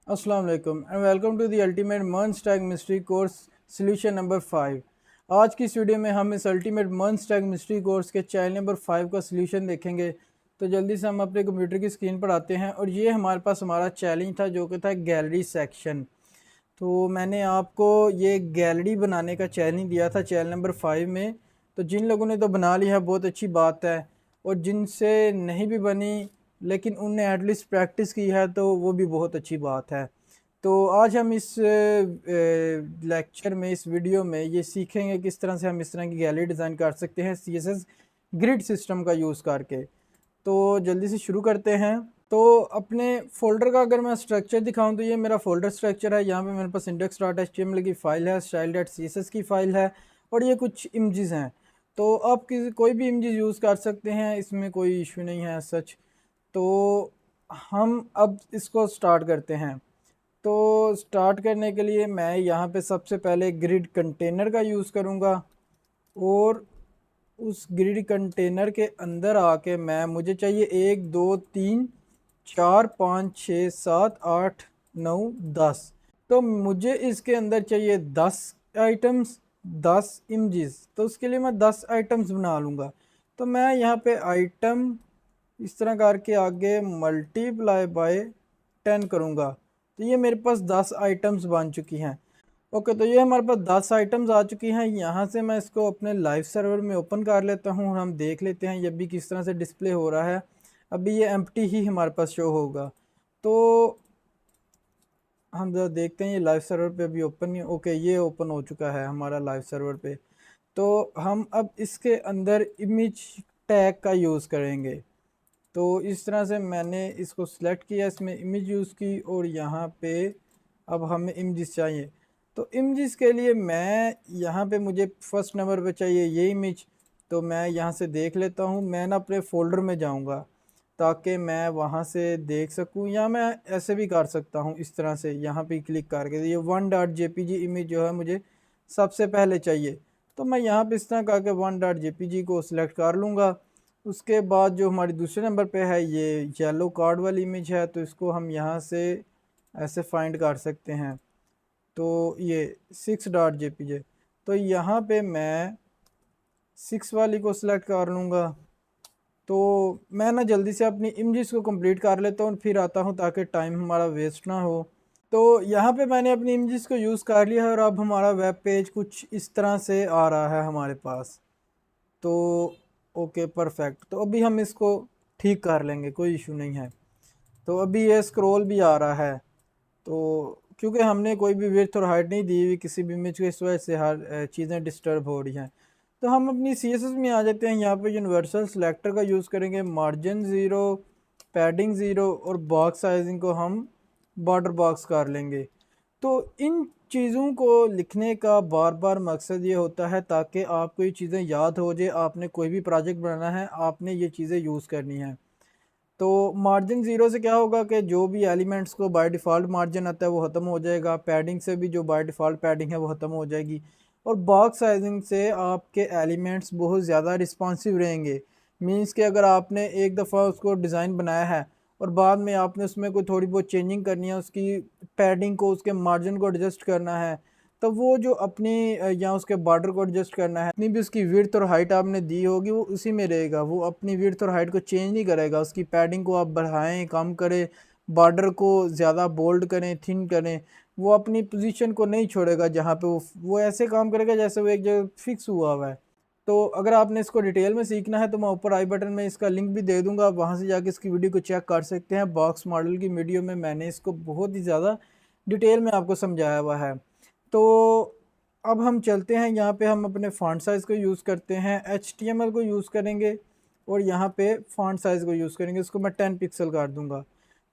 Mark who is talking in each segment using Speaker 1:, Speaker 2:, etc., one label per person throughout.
Speaker 1: अस्सलाम वालेकुम and welcome to the ultimate MERN stack mastery course solution number 5। आज की इस वीडियो में हम इस ultimate MERN stack mastery course के चैलेंज नंबर 5 का सोल्यूशन देखेंगे। तो जल्दी से हम अपने कंप्यूटर की स्क्रीन पर आते हैं और ये हमारे पास हमारा चैलेंज था जो कि था गैलरी सेक्शन। तो मैंने आपको ये गैलरी बनाने का चैलेंज दिया था चैलेंज नंबर 5 में। तो जिन लोगों ने तो बना लिया है बहुत अच्छी बात है, और जिनसे नहीं भी बनी लेकिन उनने एटलीस्ट प्रैक्टिस की है तो वो भी बहुत अच्छी बात है। तो आज हम इस लेक्चर में, इस वीडियो में ये सीखेंगे किस तरह से हम इस तरह की गैलरी डिज़ाइन कर सकते हैं CSS ग्रिड सिस्टम का यूज़ करके। तो जल्दी से शुरू करते हैं। तो अपने फ़ोल्डर का अगर मैं स्ट्रक्चर दिखाऊं तो ये मेरा फ़ोल्डर स्ट्रक्चर है। यहाँ पे मेरे पास index.html की फ़ाइल है, style.css की फ़ाइल है और ये कुछ इमेजेस हैं। तो आप किसी कोई भी इमेजेस यूज़ कर सकते हैं, इसमें कोई इशू नहीं है सच। तो हम अब इसको स्टार्ट करते हैं। तो स्टार्ट करने के लिए मैं यहाँ पे सबसे पहले ग्रिड कंटेनर का यूज़ करूँगा और उस ग्रिड कंटेनर के अंदर आके मुझे चाहिए 1 2 3 4 5 6 7 8 9 10। तो मुझे इसके अंदर चाहिए 10 आइटम्स, 10 इमेजेस। तो उसके लिए मैं 10 आइटम्स बना लूँगा। तो मैं यहाँ पे आइटम इस तरह करके आगे मल्टीप्लाई बाय 10 करूँगा। तो ये मेरे पास 10 आइटम्स बन चुकी हैं। ओके, तो ये हमारे पास 10 आइटम्स आ चुकी हैं। यहाँ से मैं इसको अपने लाइव सर्वर में ओपन कर लेता हूँ और हम देख लेते हैं ये भी किस तरह से डिस्प्ले हो रहा है। अभी ये एम्प्टी ही हमारे पास शो होगा। तो हम जरा देखते हैं ये लाइव सर्वर पे अभी ओपन नहीं। ओके, ये ओपन हो चुका है हमारा लाइव सर्वर पे। तो हम अब इसके अंदर इमेज टैग का यूज़ करेंगे। तो इस तरह से मैंने इसको सिलेक्ट किया, इसमें इमेज यूज़ की और यहाँ पे अब हमें इमेजेस चाहिए। तो इमेजेस के लिए मैं यहाँ पे मुझे फर्स्ट नंबर पे चाहिए ये इमेज। तो मैं यहाँ से देख लेता हूँ, मैं ना अपने फ़ोल्डर में जाऊँगा ताकि मैं वहाँ से देख सकूँ, या मैं ऐसे भी कर सकता हूँ इस तरह से यहाँ पे क्लिक करके। ये 1.jpg इमेज जो है मुझे सबसे पहले चाहिए। तो मैं यहाँ पे इस तरह करके 1.jpg को सिलेक्ट कर लूँगा। उसके बाद जो हमारी दूसरे नंबर पे है ये येलो कार्ड वाली इमेज है, तो इसको हम यहाँ से ऐसे फाइंड कर सकते हैं। तो ये 6.jpg, तो यहाँ पे मैं 6 वाली को सिलेक्ट कर लूँगा। तो मैं ना जल्दी से अपनी इमेजेस को कंप्लीट कर लेता हूँ फिर आता हूँ ताकि टाइम हमारा वेस्ट ना हो। तो यहाँ पे मैंने अपनी इमेजेस को यूज़ कर लिया है और अब हमारा वेब पेज कुछ इस तरह से आ रहा है हमारे पास। तो ओके, परफेक्ट। तो अभी हम इसको ठीक कर लेंगे, कोई इशू नहीं है। तो अभी ये स्क्रॉल भी आ रहा है। तो क्योंकि हमने कोई भी विड्थ और हाइट नहीं दी हुई किसी भी इमेज को, इस वजह से हर चीज़ें डिस्टर्ब हो रही हैं। तो हम अपनी CSS में आ जाते हैं। यहाँ पे यूनिवर्सल सिलेक्टर का यूज़ करेंगे, मार्जिन 0, पैडिंग 0 और बॉक्स साइजिंग को हम बॉर्डर बॉक्स कर लेंगे। तो इन चीज़ों को लिखने का बार बार मकसद ये होता है ताकि आपको ये चीज़ें याद हो जाए। आपने कोई भी प्रोजेक्ट बनाना है, आपने ये चीज़ें यूज़ करनी है। तो मार्जिन 0 से क्या होगा कि जो भी एलिमेंट्स को बाय डिफ़ॉल्ट मार्जिन आता है वो ख़त्म हो जाएगा। पैडिंग से भी जो बाय डिफ़ॉल्ट पैडिंग है वो ख़त्म हो जाएगी। और बॉक्स साइजिंग से आपके एलिमेंट्स बहुत ज़्यादा रिस्पॉन्सिव रहेंगे। मीन्स कि अगर आपने एक दफ़ा उसको डिज़ाइन बनाया है और बाद में आपने उसमें कोई थोड़ी बहुत चेंजिंग करनी है, उसकी पैडिंग को, उसके मार्जिन को एडजस्ट करना है, तो वो जो अपनी या उसके बॉर्डर को एडजस्ट करना है, जितनी भी उसकी विड्थ और हाइट आपने दी होगी वो उसी में रहेगा। वो अपनी विड्थ और हाइट को चेंज नहीं करेगा। उसकी पैडिंग को आप बढ़ाएं, कम करें, बॉर्डर को ज़्यादा बोल्ड करें, थिन करें, वो अपनी पोजीशन को नहीं छोड़ेगा जहाँ पे वो ऐसे काम करेगा जैसे वो एक जगह फिक्स हुआ हुआ है। तो अगर आपने इसको डिटेल में सीखना है तो मैं ऊपर आई बटन में इसका लिंक भी दे दूंगा, आप वहाँ से जाके इसकी वीडियो को चेक कर सकते हैं। बॉक्स मॉडल की वीडियो में मैंने इसको बहुत ही ज़्यादा डिटेल में आपको समझाया हुआ है। तो अब हम चलते हैं, यहाँ पे हम अपने फॉन्ट साइज़ को यूज़ करते हैं, HTML को यूज़ करेंगे और यहाँ पे फॉन्ट साइज़ को यूज़ करेंगे। इसको मैं 10 पिक्सल कर दूँगा।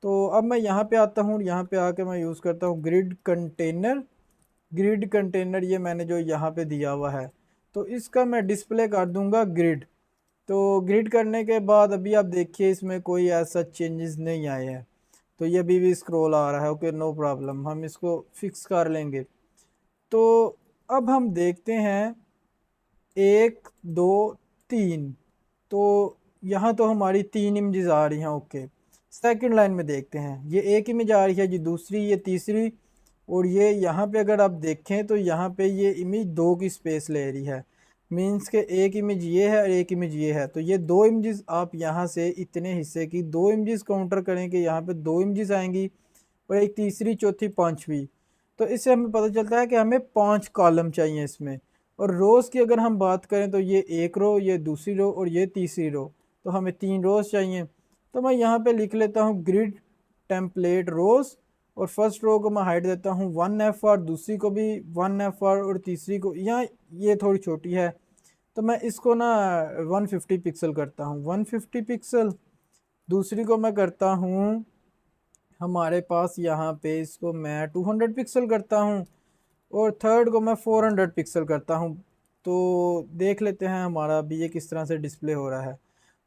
Speaker 1: तो अब मैं यहाँ पे आता हूँ, यहाँ पे आके मैं यूज़ करता हूँ ग्रिड कंटेनर। ग्रिड कंटेनर ये मैंने जो यहाँ पे दिया हुआ है, तो इसका मैं डिस्प्ले कर दूँगा ग्रिड। तो ग्रिड करने के बाद अभी आप देखिए इसमें कोई ऐसा चेंजेस नहीं आए हैं। तो ये अभी भी स्क्रॉल आ रहा है। ओके, नो प्रॉब्लम, हम इसको फिक्स कर लेंगे। तो अब हम देखते हैं 1 2 3। तो यहाँ तो हमारी 3 इमेजेस आ रही हैं। ओके, सेकंड लाइन में देखते हैं, ये एक इमेज आ रही है जी, दूसरी, ये तीसरी, और ये यहाँ पे अगर आप देखें तो यहाँ पे ये इमेज दो की स्पेस ले रही है। मीन्स के एक इमेज ये है और एक इमेज ये है, तो ये दो इमेजेस आप यहाँ से इतने हिस्से की दो इमेजेस काउंटर करें कि यहाँ पे दो इमेजेस आएंगी, और एक तीसरी, चौथी, पांचवी। तो इससे हमें पता चलता है कि हमें 5 कॉलम चाहिए इसमें। और रोज़ की अगर हम बात करें तो ये एक रो, ये दूसरी रो और ये तीसरी रो, तो हमें 3 रोज़ चाहिए। तो मैं यहाँ पे लिख लेता हूँ ग्रिड टेम्पलेट रोज़, और फर्स्ट रो को मैं हाइट देता हूँ 1 FR, दूसरी को भी 1 FR, और तीसरी को यहाँ ये थोड़ी छोटी है तो मैं इसको ना 150 पिक्सल करता हूँ, 150 पिक्सल। दूसरी को मैं करता हूँ हमारे पास यहाँ पे, इसको मैं 200 पिक्सल करता हूँ, और थर्ड को मैं 400 पिक्सल करता हूँ। तो देख लेते हैं हमारा अभी ये किस तरह से डिस्प्ले हो रहा है।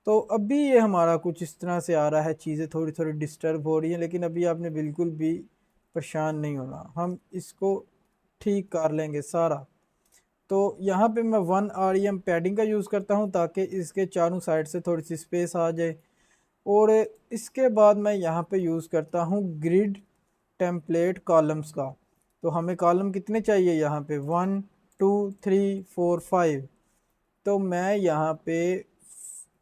Speaker 1: तो अभी ये हमारा कुछ इस तरह से आ रहा है, चीज़ें थोड़ी थोड़ी डिस्टर्ब हो रही हैं, लेकिन अभी आपने बिल्कुल भी परेशान नहीं होना, हम इसको ठीक कर लेंगे सारा। तो यहाँ पे मैं 1 REM पैडिंग का यूज़ करता हूँ ताकि इसके चारों साइड से थोड़ी सी स्पेस आ जाए। और इसके बाद मैं यहाँ पे यूज़ करता हूँ ग्रिड टेम्पलेट कॉलम्स का। तो हमें कॉलम कितने चाहिए यहाँ पे, 1 2 3 4 5। तो मैं यहाँ पे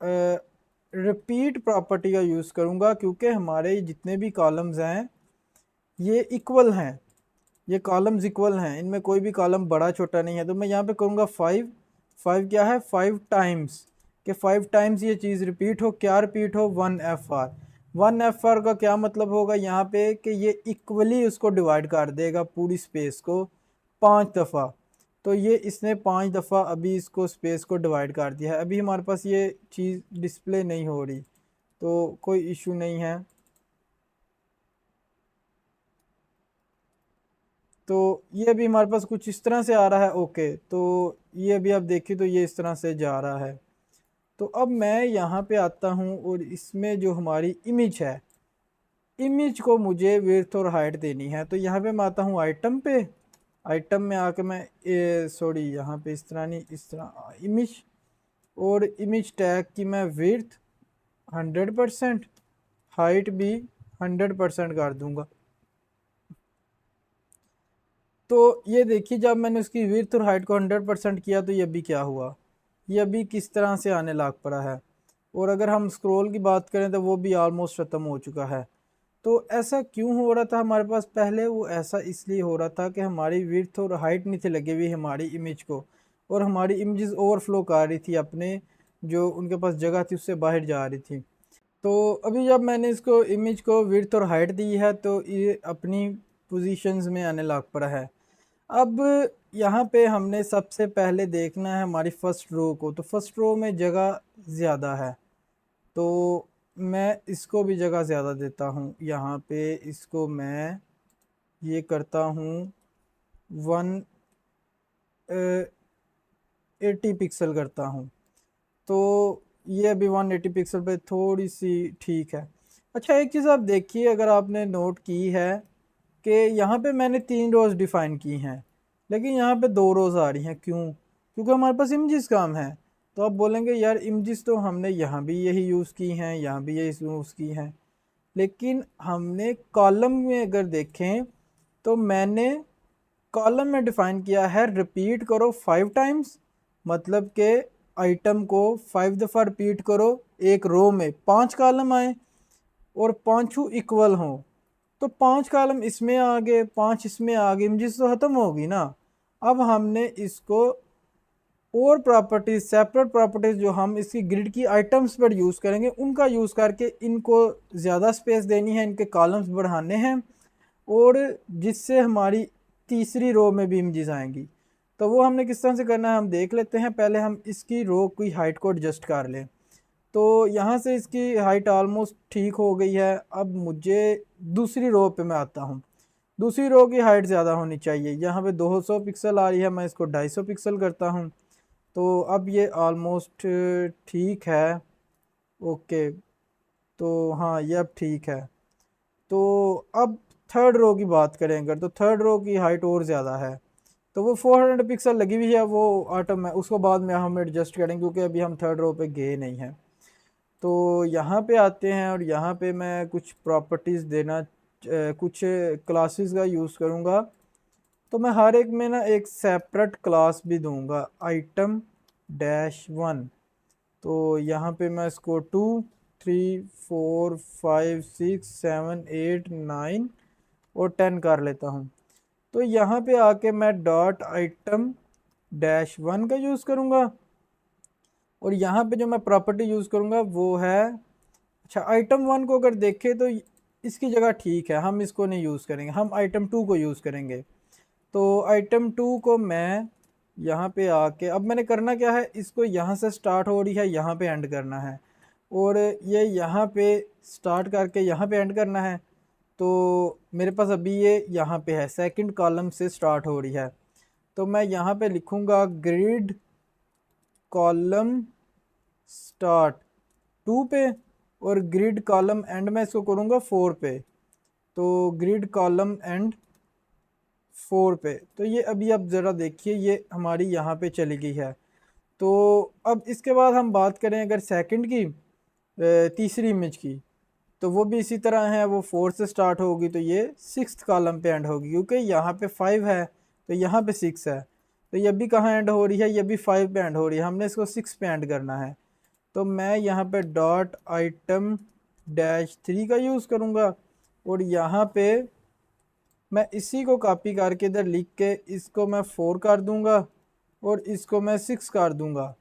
Speaker 1: रिपीट प्रॉपर्टी का यूज़ करूँगा, क्योंकि हमारे जितने भी कॉलम्स हैं ये इक्वल हैं, ये कॉलम्स इक्वल हैं, इनमें कोई भी कॉलम बड़ा छोटा नहीं है। तो मैं यहाँ पे करूँगा 5। 5 क्या है, 5 टाइम्स, कि 5 टाइम्स ये चीज़ रिपीट हो। क्या रिपीट हो, 1 FR। 1 FR का क्या मतलब होगा यहाँ पे, कि ये इक्वली उसको डिवाइड कर देगा पूरी स्पेस को 5 दफ़ा। तो ये इसने 5 दफ़ा अभी इसको स्पेस को डिवाइड कर दिया है। अभी हमारे पास ये चीज़ डिस्प्ले नहीं हो रही, तो कोई इशू नहीं है। तो ये अभी हमारे पास कुछ इस तरह से आ रहा है। ओके, तो ये अभी आप देखिए तो ये इस तरह से जा रहा है। तो अब मैं यहाँ पे आता हूँ, और इसमें जो हमारी इमेज है, इमेज को मुझे विड्थ और हाइट देनी है। तो यहाँ पे मैं आता हूँ आइटम पे, आइटम में आके मैं सॉरी यहाँ पे इस तरह नहीं, इस तरह इमेज, और इमेज टैग की मैं विड्थ 100%, हाइट भी 100% कर दूंगा। तो ये देखिए, जब मैंने उसकी विड्थ और हाइट को 100% किया तो ये अभी क्या हुआ, ये अभी किस तरह से आने लग पड़ा है। और अगर हम स्क्रॉल की बात करें तो वो भी ऑलमोस्ट ख़त्म हो चुका है। तो ऐसा क्यों हो रहा था हमारे पास पहले, वो ऐसा इसलिए हो रहा था कि हमारी विड्थ और हाइट नहीं थी लगी हुई हमारी इमेज को, और हमारी इमेजेस ओवरफ्लो कर रही थी अपने, जो उनके पास जगह थी उससे बाहर जा रही थी। तो अभी जब मैंने इसको इमेज को विड्थ और हाइट दी है तो ये अपनी पोजीशंस में आने लग पड़ा है। अब यहाँ पे हमने सबसे पहले देखना है हमारी फर्स्ट रो को। तो फर्स्ट रो में जगह ज़्यादा है, तो मैं इसको भी जगह ज़्यादा देता हूँ। यहाँ पे इसको मैं ये करता हूँ 180 पिक्सल करता हूँ। तो ये अभी 180 पिक्सल पे थोड़ी सी ठीक है। अच्छा, एक चीज़ आप देखिए, अगर आपने नोट की है कि यहाँ पे मैंने 3 रोज़ डिफ़ाइन की हैं, लेकिन यहाँ पे 2 रोज़ आ रही हैं। क्यों? क्योंकि हमारे पास इमेजेस कम हैं। तो आप बोलेंगे यार इमेजेस तो हमने यहाँ भी यही यूज़ की हैं, यहाँ भी यही यूज़ की हैं, लेकिन हमने कॉलम में अगर देखें तो मैंने कॉलम में डिफाइन किया है रिपीट करो 5 टाइम्स, मतलब के आइटम को 5 दफ़ा रिपीट करो, एक रो में 5 कॉलम आए और पांचों इक्वल हों। तो 5 कॉलम इसमें आ गए, 5 इसमें आ गए, इमेजेस तो ख़त्म होगी ना। अब हमने इसको और प्रॉपर्टीज, सेपरेट प्रॉपर्टीज जो हम इसकी ग्रिड की आइटम्स पर यूज़ करेंगे, उनका यूज़ करके इनको ज़्यादा स्पेस देनी है, इनके कॉलम्स बढ़ाने हैं, और जिससे हमारी तीसरी रो में भी इमेजेस आएंगी। तो वो हमने किस तरह से करना है हम देख लेते हैं। पहले हम इसकी रो की हाइट को एडजस्ट कर लें। तो यहाँ से इसकी हाइट ऑलमोस्ट ठीक हो गई है। अब मुझे दूसरी रो पे मैं आता हूँ। दूसरी रो की हाइट ज़्यादा होनी चाहिए। यहाँ पे 200 पिक्सल आ रही है, मैं इसको 250 पिक्सल करता हूँ। तो अब ये ऑलमोस्ट ठीक है। ओके, तो हाँ ये अब ठीक है। तो अब थर्ड रो की बात करें अगर, तो थर्ड रो की हाइट और ज़्यादा है, तो वो 400 पिक्सल लगी हुई है, वो ऑटो में उसको बाद में हम एडजस्ट करेंगे, क्योंकि अभी हम थर्ड रो पे गए नहीं हैं। तो यहाँ पे आते हैं और यहाँ पे मैं कुछ प्रॉपर्टीज़ देना कुछ क्लासेस का यूज़ करूँगा। तो मैं हर एक में ना एक सेपरेट क्लास भी दूंगा, आइटम डैश वन। तो यहाँ पे मैं इसको 2 3 4 5 6 7 8 9 और 10 कर लेता हूँ। तो यहाँ पे आके मैं डॉट आइटम डैश वन का यूज़ करूँगा और यहाँ पे जो मैं प्रॉपर्टी यूज़ करूँगा वो है, अच्छा आइटम वन को अगर देखें तो इसकी जगह ठीक है, हम इसको नहीं यूज़ करेंगे, हम आइटम टू को यूज़ करेंगे। तो आइटम टू को मैं यहाँ पे आके, अब मैंने करना क्या है, इसको यहाँ से स्टार्ट हो रही है यहाँ पे एंड करना है, और ये यहाँ पे स्टार्ट करके यहाँ पे एंड करना है। तो मेरे पास अभी ये यहाँ पे है, सेकंड कॉलम से स्टार्ट हो रही है। तो मैं यहाँ पे लिखूँगा ग्रिड कॉलम स्टार्ट 2 पे और ग्रिड कॉलम एंड मैं इसको करूँगा 4 पे। तो ग्रिड कॉलम एंड 4 पे। तो ये अभी आप ज़रा देखिए ये हमारी यहाँ पे चली गई है। तो अब इसके बाद हम बात करें अगर सेकंड की, तीसरी इमेज की, तो वो भी इसी तरह है, वो 4 से स्टार्ट होगी तो ये 6th कॉलम पे एंड होगी, क्योंकि यहाँ पे 5 है तो यहाँ पे 6 है। तो ये भी कहाँ एंड हो रही है, ये भी 5 पे एंड हो रही है, हमने इसको 6 पे एंड करना है। तो मैं यहाँ पे डॉट आइटम डैश 3 का यूज़ करूँगा और यहाँ पे मैं इसी को कॉपी करके इधर लिख के इसको मैं 4 कर दूंगा और इसको मैं 6 कर दूंगा।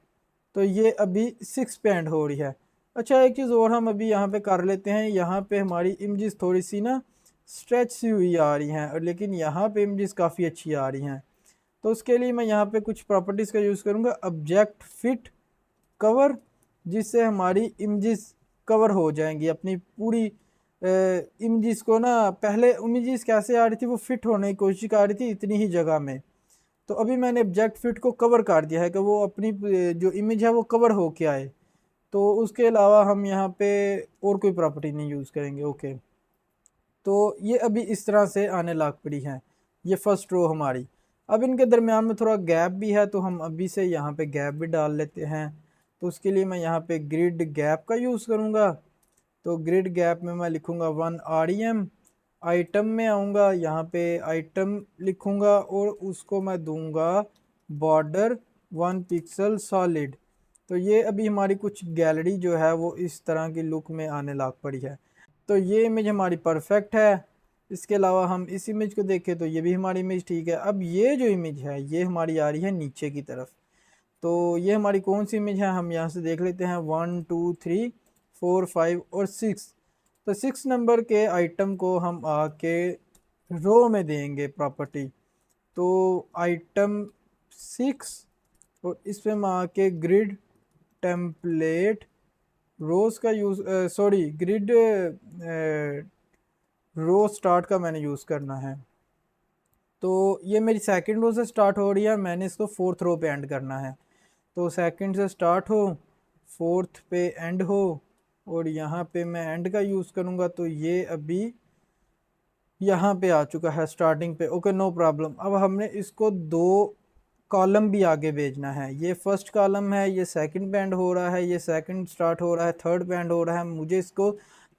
Speaker 1: तो ये अभी 6 पे एंड हो रही है। अच्छा एक चीज़ और हम अभी यहाँ पे कर लेते हैं, यहाँ पे हमारी इमेजेस थोड़ी सी ना स्ट्रेच सी हुई आ रही हैं, और लेकिन यहाँ पे इमेजेस काफ़ी अच्छी आ रही हैं। तो उसके लिए मैं यहाँ पे कुछ प्रॉपर्टीज़ का यूज़ करूँगा, ऑब्जेक्ट फिट कवर, जिससे हमारी इमेजेस कवर हो जाएंगी अपनी पूरी इमेजेस को ना। पहले इमेजेस कैसे आ रही थी, वो फिट होने की कोशिश कर रही थी इतनी ही जगह में। तो अभी मैंने ऑब्जेक्ट फिट को कवर कर दिया है कि वो अपनी जो इमेज है वो कवर हो के आए। तो उसके अलावा हम यहाँ पे और कोई प्रॉपर्टी नहीं यूज़ करेंगे। ओके, तो ये अभी इस तरह से आने लग पड़ी हैं, ये फर्स्ट रो हमारी। अब इनके दरमियान में थोड़ा गैप भी है, तो हम अभी से यहाँ पे गैप भी डाल लेते हैं। तो उसके लिए मैं यहाँ पे ग्रिड गैप का यूज़ करूँगा। तो ग्रिड गैप में मैं लिखूँगा 1 REM। आइटम में आऊँगा, यहाँ पे आइटम लिखूँगा और उसको मैं दूंगा बॉर्डर 1 पिक्सल सॉलिड। तो ये अभी हमारी कुछ गैलरी जो है वो इस तरह की लुक में आने लग पड़ी है। तो ये इमेज हमारी परफेक्ट है। इसके अलावा हम इस इमेज को देखें तो ये भी हमारी इमेज ठीक है। अब ये जो इमेज है ये हमारी आ रही है नीचे की तरफ। तो ये हमारी कौन सी इमेज है, हम यहाँ से देख लेते हैं, 1 2 3 4 5 और 6। तो 6 नंबर के आइटम को हम आके रो में देंगे प्रॉपर्टी। तो आइटम 6 और इसमें हम आके ग्रिड टेम्पलेट रोज का यूज़, सॉरी ग्रिड रो स्टार्ट का मैंने यूज़ करना है। तो ये मेरी सेकंड रो से स्टार्ट हो रही है, मैंने इसको 4th रो पे एंड करना है। तो सेकंड से स्टार्ट हो, 4th पे एंड हो, और यहाँ पे मैं एंड का यूज़ करूँगा। तो ये अभी यहाँ पे आ चुका है स्टार्टिंग पे। Okay, no problem. अब हमने इसको 2 कॉलम भी आगे भेजना है, ये फर्स्ट कॉलम है, ये सेकंड पे एंड हो रहा है, ये सेकंड स्टार्ट हो रहा है, थर्ड पे एंड हो रहा है, मुझे इसको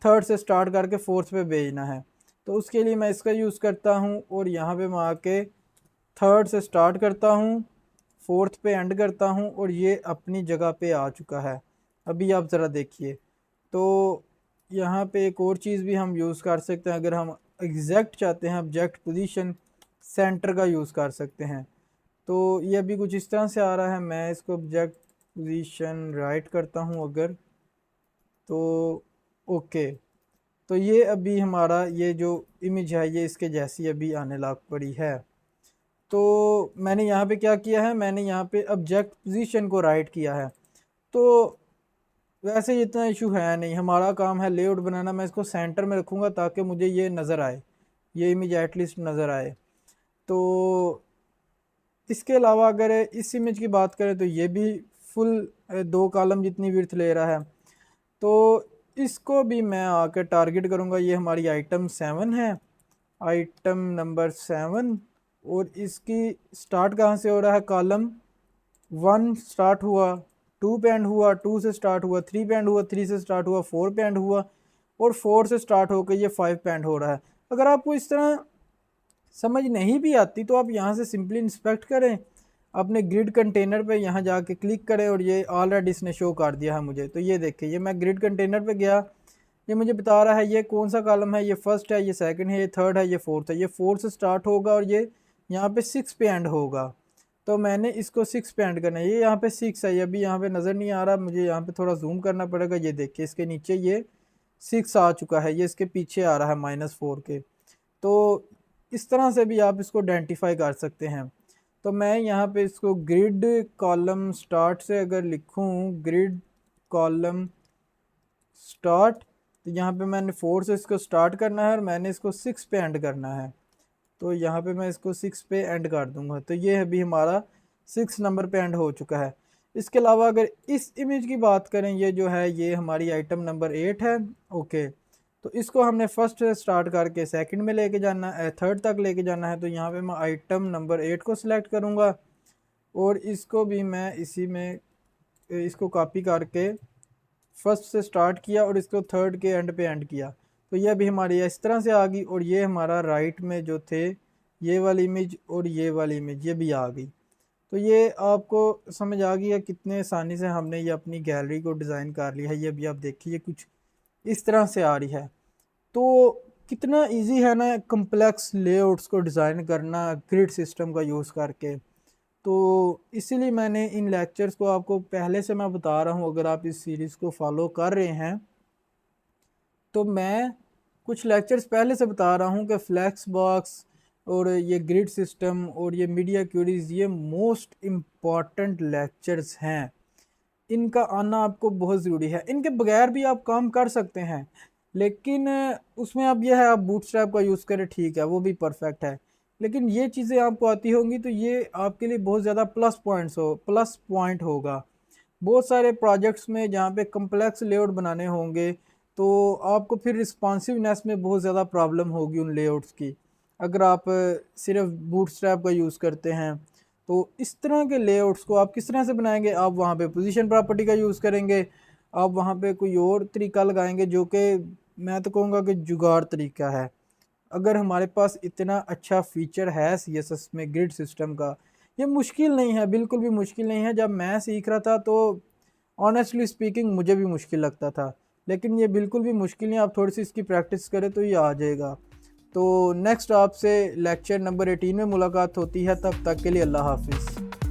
Speaker 1: थर्ड से स्टार्ट करके 4th पे भेजना है। तो उसके लिए मैं इसका यूज़ करता हूँ और यहाँ पे मैं आके थर्ड से स्टार्ट करता हूँ, 4th पे एंड करता हूँ और ये अपनी जगह पे आ चुका है। अभी आप ज़रा देखिए। तो यहाँ पे एक और चीज़ भी हम यूज़ कर सकते हैं, अगर हम एग्जैक्ट चाहते हैं ऑब्जेक्ट पोजीशन, सेंटर का यूज़ कर सकते हैं। तो ये अभी कुछ इस तरह से आ रहा है, मैं इसको ऑब्जेक्ट पोजीशन राइट करता हूँ अगर, तो ओके। तो ये अभी हमारा ये जो इमेज है ये इसके जैसी अभी आने लग पड़ी है। तो मैंने यहाँ पे क्या किया है, मैंने यहाँ पे ऑब्जेक्ट पोजीशन को राइट किया है। तो वैसे इतना इशू है नहीं, हमारा काम है लेआउट बनाना। मैं इसको सेंटर में रखूँगा ताकि मुझे ये नज़र आए, ये इमेज एटलीस्ट नज़र आए। तो इसके अलावा अगर इस इमेज की बात करें तो ये भी फुल 2 कॉलम जितनी विड्थ ले रहा है। तो इसको भी मैं आकर टारगेट करूँगा, ये हमारी आइटम 7 है, आइटम नंबर 7। और इसकी स्टार्ट कहाँ से हो रहा है, कॉलम 1 स्टार्ट हुआ, 2 पे एंड हुआ, 2 से स्टार्ट हुआ, 3 पे एंड हुआ, 3 से स्टार्ट हुआ, 4 पे एंड हुआ, और 4 से स्टार्ट होकर ये 5 पे एंड हो रहा है। अगर आपको इस तरह समझ नहीं भी आती तो आप यहाँ से सिंपली इंस्पेक्ट करें, अपने ग्रिड कंटेनर पे यहाँ जाके क्लिक करें, और ये ऑलरेडी इसने शो कर दिया है मुझे। तो ये देखिए, ये मैं ग्रिड कंटेनर पे गया, ये मुझे बता रहा है ये कौन सा कॉलम है, ये फर्स्ट है, ये सेकंड है, ये थर्ड है, ये फोर्थ है। ये 4 से स्टार्ट होगा और ये यहाँ पे 6 पे एंड होगा। तो मैंने इसको 6 पे एंड करना है। ये यहाँ पे 6 है, ये अभी यहाँ पे नज़र नहीं आ रहा, मुझे यहाँ पे थोड़ा जूम करना पड़ेगा। ये देखिए, इसके नीचे ये 6 आ चुका है, ये इसके पीछे आ रहा है -4 के। तो इस तरह से भी आप इसको आइडेंटिफाई कर सकते हैं। तो मैं यहाँ पे इसको ग्रिड कॉलम स्टार्ट से अगर लिखूँ, ग्रिड कॉलम स्टार्ट, तो यहाँ पे मैंने 4 से इसको स्टार्ट करना है और मैंने इसको 6 पे एंड करना है। तो यहाँ पे मैं इसको 6 पे एंड कर दूंगा। तो ये अभी हमारा 6 नंबर पे एंड हो चुका है। इसके अलावा अगर इस इमेज की बात करें, ये जो है ये हमारी आइटम नंबर 8 है। ओके, तो इसको हमने फर्स्ट से स्टार्ट करके सेकंड में लेके जाना है, थर्ड तक लेके जाना है। तो यहाँ पे मैं आइटम नंबर 8 को सिलेक्ट करूँगा और इसको भी मैं इसी में इसको कॉपी करके फर्स्ट से स्टार्ट किया और इसको थर्ड के एंड पे एंड किया। तो ये भी हमारी इस तरह से आ गई, और ये हमारा राइट में जो थे ये वाली इमेज और ये वाली इमेज ये भी आ गई। तो ये आपको समझ आ गई है कितने आसानी से हमने ये अपनी गैलरी को डिज़ाइन कर लिया है। ये भी आप देखिए कुछ इस तरह से आ रही है। तो कितना इजी है ना कम्प्लेक्स लेआउट्स को डिज़ाइन करना ग्रिड सिस्टम का यूज़ करके। तो इसीलिए मैंने इन लेक्चर्स को आपको पहले से मैं बता रहा हूँ। अगर आप इस सीरीज़ को फॉलो कर रहे हैं तो मैं कुछ लेक्चर्स पहले से बता रहा हूँ कि फ्लैक्स बॉक्स और ये ग्रिड सिस्टम और ये मीडिया क्यूरीज ये मोस्ट इम्पॉर्टेंट लेक्चर्स हैं। इनका आना आपको बहुत ज़रूरी है। इनके बगैर भी आप काम कर सकते हैं, लेकिन उसमें अब यह है आप बूटस्ट्रैप का यूज़ करें, ठीक है, वो भी परफेक्ट है। लेकिन ये चीज़ें आपको आती होंगी तो ये आपके लिए बहुत ज़्यादा प्लस पॉइंट होगा। बहुत सारे प्रोजेक्ट्स में जहाँ पे कम्प्लेक्स लेआउट बनाने होंगे तो आपको फिर रिस्पॉन्सिवनेस में बहुत ज़्यादा प्रॉब्लम होगी उन लेआउट्स की। अगर आप सिर्फ बूटस्ट्रैप का यूज़ करते हैं तो इस तरह के लेआउट्स को आप किस तरह से बनाएंगे? आप वहाँ पे पोजीशन प्रॉपर्टी का यूज़ करेंगे, आप वहाँ पे कोई और तरीका लगाएंगे जो कि मैं तो कहूँगा कि जुगाड़ तरीका है। अगर हमारे पास इतना अच्छा फीचर है CSS में ग्रिड सिस्टम का, ये मुश्किल नहीं है, बिल्कुल भी मुश्किल नहीं है। जब मैं सीख रहा था तो ऑनेस्टली स्पीकिंग मुझे भी मुश्किल लगता था, लेकिन ये बिल्कुल भी मुश्किल नहीं। आप थोड़ी सी इसकी प्रैक्टिस करें तो ये आ जाएगा। तो नेक्स्ट आपसे लेक्चर नंबर 18 में मुलाकात होती है, तब तक के लिए अल्लाह हाफिज़।